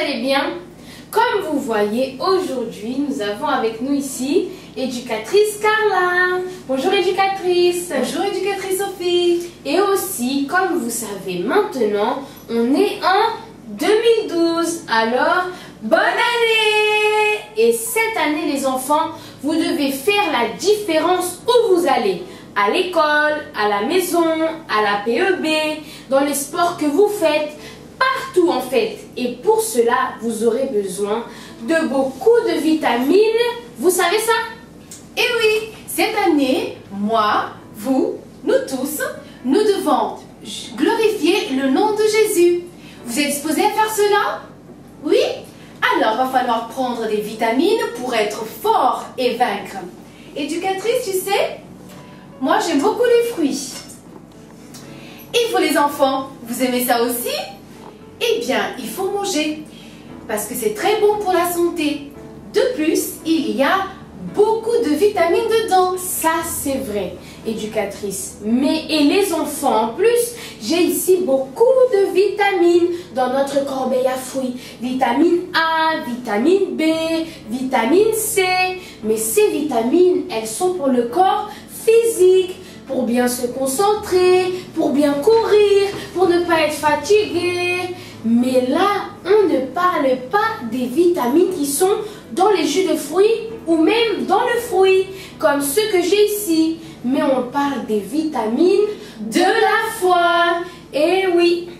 allez bien? Comme vous voyez, aujourd'hui, nous avons avec nous ici éducatrice Carla. Bonjour éducatrice. Bonjour éducatrice Sophie. Et aussi, comme vous savez maintenant, on est en 2012. Alors, bonne année! Et cette année, les enfants, vous devez faire la différence où vous allez. À l'école, à la maison, à la PEB, dans les sports que vous faites, partout en fait. Et pour cela, vous aurez besoin de beaucoup de vitamines. Vous savez ça? Et oui, cette année, moi, vous, nous tous, nous devons glorifier le nom de Jésus. Vous êtes disposés à faire cela? Oui? Alors, va falloir prendre des vitamines pour être fort et vaincre. Éducatrice, tu sais, moi j'aime beaucoup les fruits. Et pour les enfants, vous aimez ça aussi? Eh bien, il faut manger, parce que c'est très bon pour la santé. De plus, il y a beaucoup de vitamines dedans. Ça, c'est vrai, éducatrice. Mais, et les enfants, en plus, j'ai ici beaucoup de vitamines dans notre corbeille à fruits. Vitamine A, vitamine B, vitamine C. Mais ces vitamines, elles sont pour le corps physique, pour bien se concentrer, pour bien courir, pour ne pas être fatigué. Mais là, on ne parle pas des vitamines qui sont dans les jus de fruits ou même dans le fruit, comme ceux que j'ai ici. Mais on parle des vitamines de la foi. Eh oui,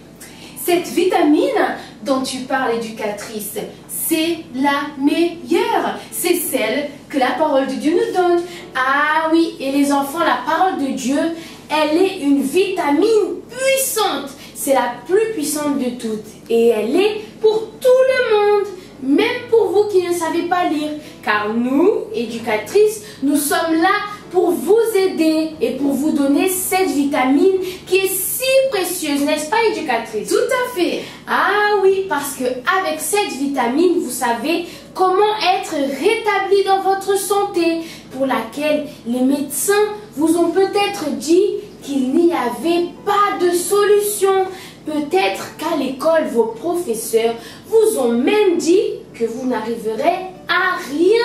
cette vitamine dont tu parles, éducatrice, c'est la meilleure. C'est celle que la parole de Dieu nous donne. Ah oui, et les enfants, la parole de Dieu, elle est une vitamine puissante. C'est la plus puissante de toutes. Et elle est pour tout le monde. Même pour vous qui ne savez pas lire. Car nous, éducatrices, nous sommes là pour vous aider et pour vous donner cette vitamine qui est si précieuse, n'est-ce pas, éducatrice? Tout à fait. Ah oui, parce que avec cette vitamine, vous savez comment être rétabli dans votre santé, pour laquelle les médecins vous ont peut-être dit qu'il n'y avait pas de solution. Peut-être qu'à l'école, vos professeurs vous ont même dit que vous n'arriverez à rien.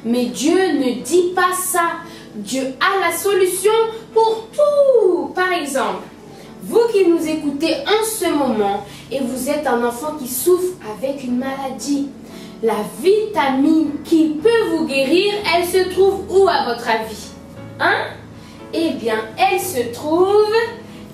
Mais Dieu ne dit pas ça. Dieu a la solution pour tout. Par exemple, vous qui nous écoutez en ce moment et vous êtes un enfant qui souffre avec une maladie, la vitamine qui peut vous guérir, elle se trouve où à votre avis? Hein? Eh bien, elle se trouve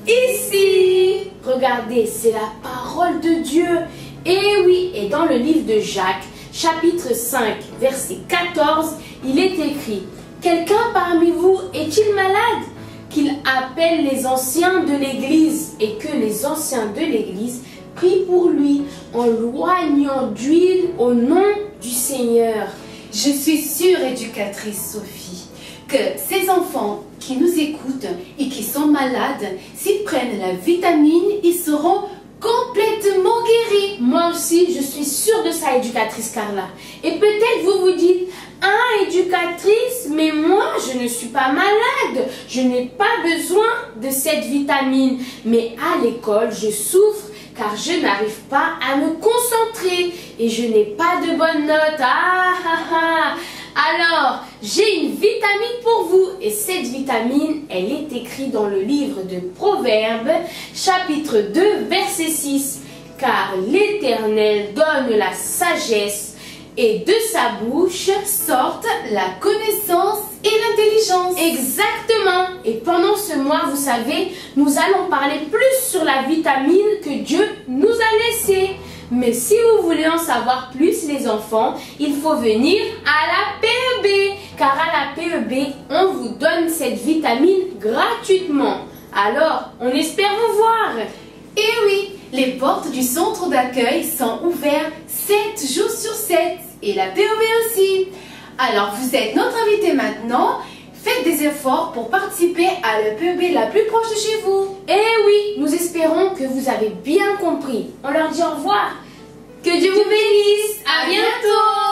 ici. Regardez, c'est la parole de Dieu. Et oui, et dans le livre de Jacques, chapitre 5, verset 14, il est écrit: quelqu'un parmi vous est-il malade? Qu'il appelle les anciens de l'Église et que les anciens de l'Église prient pour lui en loignant d'huile au nom du Seigneur. Je suis sûre, éducatrice Sophie, que ces enfants qui nous écoutent et qui sont malades, s'ils prennent la vitamine, ils seront complètement guéris. Moi aussi, je suis sûre de ça, éducatrice Carla. Et peut-être vous vous dites: ah, éducatrice, mais moi, je ne suis pas malade. Je n'ai pas besoin de cette vitamine. Mais à l'école, je souffre car je n'arrive pas à me concentrer et je n'ai pas de bonnes notes. Ah, ah, ah. Alors, j'ai une vitamine pour vous. Et cette vitamine, elle est écrite dans le livre de Proverbes, chapitre 2, verset 6. Car l'Éternel donne la sagesse et de sa bouche sortent la connaissance et l'intelligence. Exactement. Et pendant ce mois, vous savez, nous allons parler plus sur la vitamine que Dieu nous a laissée. Mais si vous voulez en savoir plus, les enfants, il faut venir à la PEB. Car à la PEB, on vous donne cette vitamine gratuitement. Alors, on espère vous voir. Et oui, les portes du centre d'accueil sont ouvertes 7 jours sur 7. Et la PEB aussi. Alors, vous êtes notre invité maintenant. Faites des efforts pour participer à la PEB la plus proche de chez vous. Eh oui, nous espérons que vous avez bien compris. On leur dit au revoir. Que Dieu vous bénisse. À bientôt.